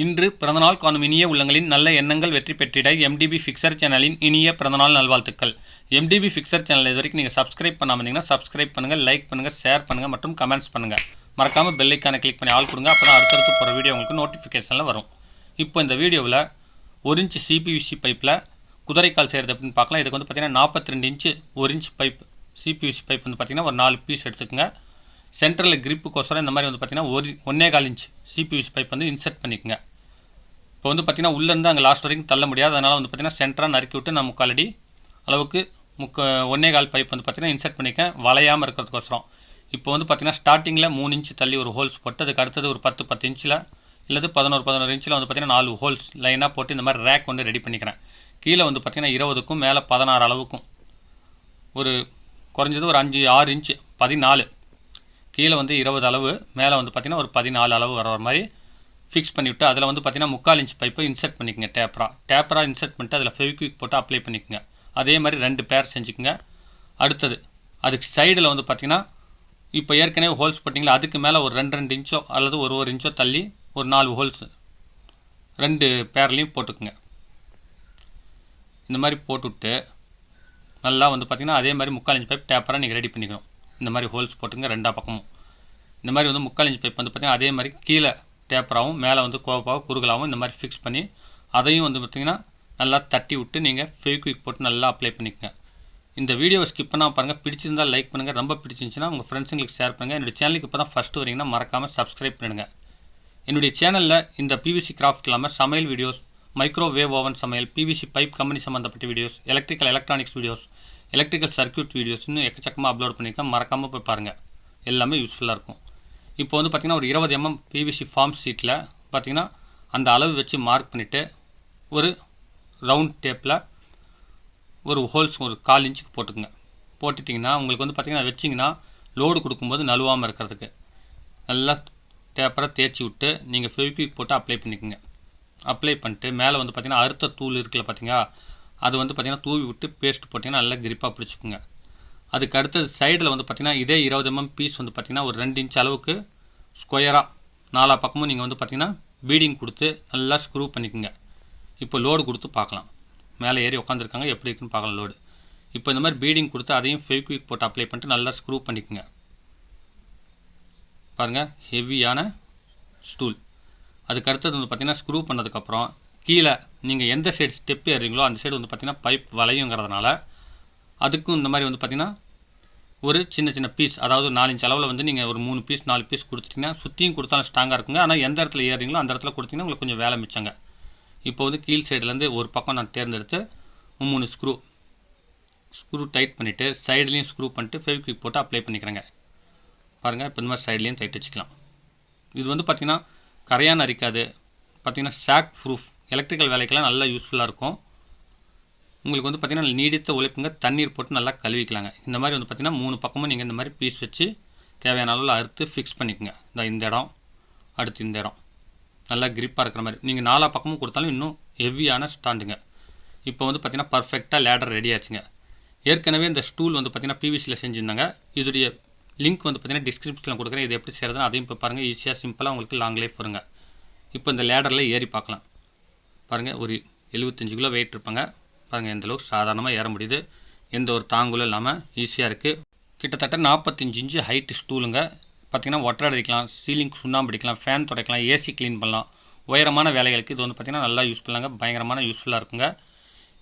இன்று பிறந்தநாள் காணும் இனிய உள்ளங்களின் நல்ல எண்ணங்கள் வெற்றி பெற்றிட MDBfixer சேனலின் இனிய பிறந்தநாள் நல்வாழ்த்துக்கள். MDBfixer சேனல் இது வரைக்கும் நீங்கள் சப்ஸ்கிரைப் பண்ணாமல் இருந்தீங்கன்னா சப்ஸ்கிரைப் பண்ணுங்கள், லைக் பண்ணுங்கள், ஷேர் பண்ணுங்கள் மற்றும் கமெண்ட்ஸ் பண்ணுங்கள். மறக்காமல் பெல் ஐக்கானை கிளிக் பண்ணி ஆல் கொடுங்க. அப்போ தான் அடுத்தடுத்து போகிற வீடியோ உங்களுக்கு நோட்டிஃபிகேஷனில் வரும். இப்போ இந்த வீடியோவில் 1 இன்ச் C Pvc பைப்பில் குதிரைக்கால் செய்கிறது அப்படின்னு பார்க்கலாம். இதுக்கு வந்து பார்த்திங்கன்னா 42 inch 1 inch pipe C Pvc pipe வந்து பார்த்திங்கன்னா ஒரு 4 பீஸ் எடுத்துக்கோங்க. சென்டரில் கிரிப்புக்கோசரம் இந்த மாதிரி வந்து பார்த்திங்கன்னா 1.25 இன்ச் C Pvc பைப் வந்து இன்சர்ட் பண்ணிக்கோங்க. இப்போ வந்து பார்த்திங்கன்னா உள்ளேருந்து அங்கே லாஸ்ட் வரைக்கும் தள்ள முடியாது. அதனால் வந்து பார்த்திங்கன்னா சென்டராக நறுக்கி விட்டு நான் 3/4 அடி அளவுக்கு 1.25 பைப் வந்து பார்த்திங்கன்னா இன்சர்ட் பண்ணிக்கேன், வளையாமல் இருக்கிறதுக்கோசரம். இப்போ வந்து பார்த்திங்கன்னா ஸ்டார்டிங்கில் 3 இன்ச்சு தள்ளி ஒரு ஹோல்ஸ் போட்டு அதுக்கு அடுத்தது ஒரு 10 இன்ச்சில் இல்லது 11 இன்ச்சில் வந்து பார்த்திங்கன்னா 4 ஹோல்ஸ் லைனாக போட்டு இந்த மாதிரி ரேக் வந்து ரெடி பண்ணிக்கிறேன். கீழே வந்து பார்த்திங்கன்னா 20க்கும் மேலே 16 அளவுக்கும் ஒரு குறைஞ்சது ஒரு 5-6 இன்ச்சு 14, கீழே வந்து 20 அளவு, மேலே வந்து பார்த்திங்கன்னா ஒரு 14 அளவு வர மாதிரி ஃபிக்ஸ் பண்ணிவிட்டு அதில் வந்து பார்த்திங்கன்னா 3/4 இன்ச் பைப்பை இன்சர்ட் பண்ணிக்கோங்க. டேப்பராக இன்சர்ட் பண்ணிட்டு அதில் ஃபெவிக்விக் போட்டு அப்ளை பண்ணிக்கோங்க. அதே மாதிரி 2 பேர் செஞ்சுக்கோங்க. அடுத்தது அதுக்கு சைடில் வந்து பார்த்திங்கன்னா இப்போ ஏற்கனவே ஹோல்ஸ் போட்டிங்களா, அதுக்கு மேலே ஒரு 2 இன்ச்சோ அல்லது ஒரு இன்ச்சோ தள்ளி ஒரு 4 ஹோல்ஸ் 2 பேர்லேயும் போட்டுக்குங்க. இந்த மாதிரி போட்டுவிட்டு நல்லா வந்து பார்த்திங்கன்னா அதே மாதிரி 3/4 இன்ச் பைப் டேப்பராக நீங்கள் ரெடி பண்ணிக்கணும். இந்த மாதிரி ஹோல்ஸ் போட்டுங்க 2 பக்கமும். இந்த மாதிரி வந்து 3/4 இன்ச் பைப் வந்து பார்த்திங்கன்னா அதே மாதிரி கீழே டேப்பராகவும் மேலே வந்து கோப்பாகவும் குறுகலாகவும் இந்த மாதிரி ஃபிக்ஸ் பண்ணி அதையும் வந்து பார்த்திங்கன்னா நல்லா தட்டி விட்டு நீங்கள் ஃபெவிக்விக் போட்டு நல்லா அப்ளை பண்ணிக்கோங்க. இந்த வீடியோவை ஸ்கிப் பண்ணால் பாருங்கள். பிடிச்சிருந்தால் லைக் பண்ணுங்கள், ரொம்ப பிடிச்சிருந்துச்சுன்னா உங்கள் ஃப்ரெண்ட்ஸுங்களுக்கு ஷேர் பண்ணுங்கள். என்னுடைய சேனலுக்கு இப்போ தான் ஃபஸ்ட்டு வரீங்கன்னா மறக்காமல் சப்ஸ்கிரைப் பண்ணுங்கள். என்னுடைய சேனலில் இந்த PVC கிராஃப்ட் இல்லாமல் சமையல் வீடியோஸ், மைக்ரோவேவ் ஓவன் சமையல், PVC பைப் கம்பெனி சம்மந்தப்பட்ட videos, electronics videos, electrical circuit videos இன்னும் எக்கச்சக்கமாக அப்லோட் பண்ணியிருக்கேன். மறக்காமல் போய் பாருங்கள், எல்லாமே யூஸ்ஃபுல்லாக இருக்கும். இப்போ வந்து பார்த்திங்கன்னா ஒரு 20 mm PVC ஃபார்ம் ஷீட்டில் பார்த்திங்கன்னா அந்த அளவு வச்சு மார்க் பண்ணிவிட்டு ஒரு ரவுண்ட் டேப்பில் ஒரு ஹோல்ஸ் ஒரு 1/4 இன்ச்சுக்கு போட்டுக்குங்க. போட்டுட்டிங்கன்னா உங்களுக்கு வந்து பார்த்திங்கன்னா வச்சிங்கன்னா லோடு கொடுக்கும்போது நழுவாமல் இருக்கிறதுக்கு நல்லா டேப்பரை தேய்ச்சி விட்டு நீங்கள் ஃபெவிக்விக் போட்டு அப்ளை பண்ணிக்கோங்க. அப்ளை பண்ணிட்டு மேலே வந்து பார்த்திங்கன்னா அறுத்த தூள் இருக்குல்ல பார்த்தீங்களா, அது வந்து பார்த்திங்கன்னா தூவி விட்டு பேஸ்ட் போட்டிங்கன்னா நல்லா கிரிப்பாக பிடிச்சிக்குங்க. அதுக்கு அடுத்தது சைடில் வந்து பார்த்திங்கன்னா இதே 20 mm பீஸ் வந்து பார்த்திங்கன்னா ஒரு 2 இன்ச் அளவுக்கு ஸ்கொயராக 4 பக்கமும் நீங்கள் வந்து பார்த்திங்கன்னா பீடிங் கொடுத்து நல்லா ஸ்க்ரூ பண்ணிக்கோங்க. இப்போ லோடு கொடுத்து பார்க்கலாம். மேலே ஏறி உட்காந்துருக்காங்க, எப்படி இருக்குன்னு பார்க்கலாம் லோடு. இப்போ இந்த மாதிரி பீடிங் கொடுத்து அதையும் ஃபெவிக்விக் போட்டு அப்ளை பண்ணிட்டு நல்லா ஸ்க்ரூ பண்ணிக்கோங்க. பாருங்கள், ஹெவியான ஸ்டூல். அதுக்கு அடுத்தது வந்து பார்த்திங்கன்னா ஸ்க்ரூ பண்ணதுக்கப்புறம் கீழே நீங்கள் எந்த சைடு ஸ்டெப் ஏறுறீங்களோ அந்த சைடு வந்து பார்த்திங்கன்னா பைப் வளையுங்கிறதுனால அதுக்கும் இந்த மாதிரி வந்து பார்த்திங்கன்னா ஒரு சின்ன பீஸ், அதாவது 4 இன்ச் அளவில் வந்து நீங்கள் ஒரு 3 பீஸ் 4 பீஸ் கொடுத்துட்டிங்கன்னா சுற்றியும் கொடுத்தாலும் ஸ்ட்ராங்காக இருக்குங்க. ஆனால் எந்த இடத்துல ஏறுறீங்களோ அந்த இடத்துல கொடுத்திங்கன்னா உங்களுக்கு கொஞ்சம் வேலை மிச்சங்க. இப்போ வந்து கீழ் சைட்லேருந்து ஒரு பக்கம் நான் தேர்ந்தெடுத்து 3 ஸ்க்ரூ டைட் பண்ணிவிட்டு சைட்லேயும் ஸ்க்ரூ பண்ணிட்டு ஃபெவிக்விக் போட்டு அப்ளை பண்ணிக்கிறேங்க. பாருங்கள், இப்போ இந்த மாதிரி சைட்லேயும் டைட் வச்சுக்கலாம். இது வந்து பார்த்திங்கன்னா கரையான் அரிக்காது, பார்த்திங்கன்னா ஷாக் ப்ரூஃப், எலக்ட்ரிக்கல் வேலைக்கெல்லாம் நல்லா யூஸ்ஃபுல்லாக இருக்கும். உங்களுக்கு வந்து பார்த்திங்கன்னா நீடித்த உழைப்புங்க, தண்ணீர் போட்டு நல்லா கழுவிக்கலாங்க. இந்த மாதிரி வந்து பார்த்திங்கன்னா 3 பக்கமும் நீங்கள் இந்த மாதிரி பீஸ் வச்சு தேவையான அளவில் அறுத்து ஃபிக்ஸ் பண்ணிக்கோங்க. இந்த இடம், அடுத்து இந்த இடம் நல்லா கிரிப்பாக இருக்கிற மாதிரி நீங்கள் 4 பக்கமும் கொடுத்தாலும் இன்னும் ஹெவியான ஸ்டாண்டுங்க. இப்போ வந்து பார்த்திங்கன்னா பர்ஃபெக்டாக லேடர் ரெடி ஆச்சுங்க. ஏற்கனவே இந்த ஸ்டூல் வந்து பார்த்திங்கன்னா PVCயில் செஞ்சுருந்தாங்க. இதோடைய லிங்க் வந்து பார்த்திங்கன்னா டிஸ்கிரிப்ஷனில் கொடுக்குறேன். இது எப்படி செய்கிறதுன்னு அதையும் இப்போ பாருங்கள். ஈஸியாக சிம்பிளாக உங்களுக்கு லாங் லைஃப் வருங்க. இப்போ இந்த லேடரில் ஏறி பார்க்கலாம். பாருங்கள், ஒரு 75 கிலோ வெயிட் இருப்பாங்க. பாருங்கள், எந்தளவுக்கு சாதாரணமாக ஏற முடியுது, எந்த ஒரு தாங்குலும் இல்லாமல் ஈஸியாக இருக்குது. கிட்டத்தட்ட 45 இன்ச்சு ஹைட்டு ஸ்டூலுங்க. பார்த்திங்கன்னா ஒற்றை அடிக்கலாம், சீலிங் சுண்ணாம்பு அடிக்கலாம், ஃபேன் துடைக்கலாம், AC க்ளீன் பண்ணலாம். உயரமான வேலைகளுக்கு இது வந்து பார்த்திங்கன்னா நல்லா யூஸ்ஃபுல்லாங்க, பயங்கரமான யூஸ்ஃபுல்லாக இருக்குங்க.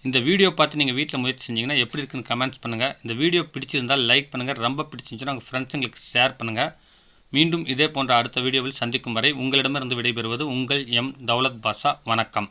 இந்த வீடியோ பார்த்து நீங்கள் வீட்டில் முயற்சி செஞ்சிங்கன்னா எப்படி இருக்குன்னு கமெண்ட்ஸ் பண்ணுங்கள். இந்த வீடியோ பிடிச்சிருந்தால் லைக் பண்ணுங்கள், ரொம்ப பிடிச்சிருந்துச்சுன்னா உங்கள் ஃப்ரெண்ட்ஸுங்களுக்கு ஷேர் பண்ணுங்கள். மீண்டும் இதே போன்ற அடுத்த வீடியோவில் சந்திக்கும் வரை உங்களிடமிருந்து விடைபெறுவது உங்கள் M. தௌலத் பாஷா. வணக்கம்.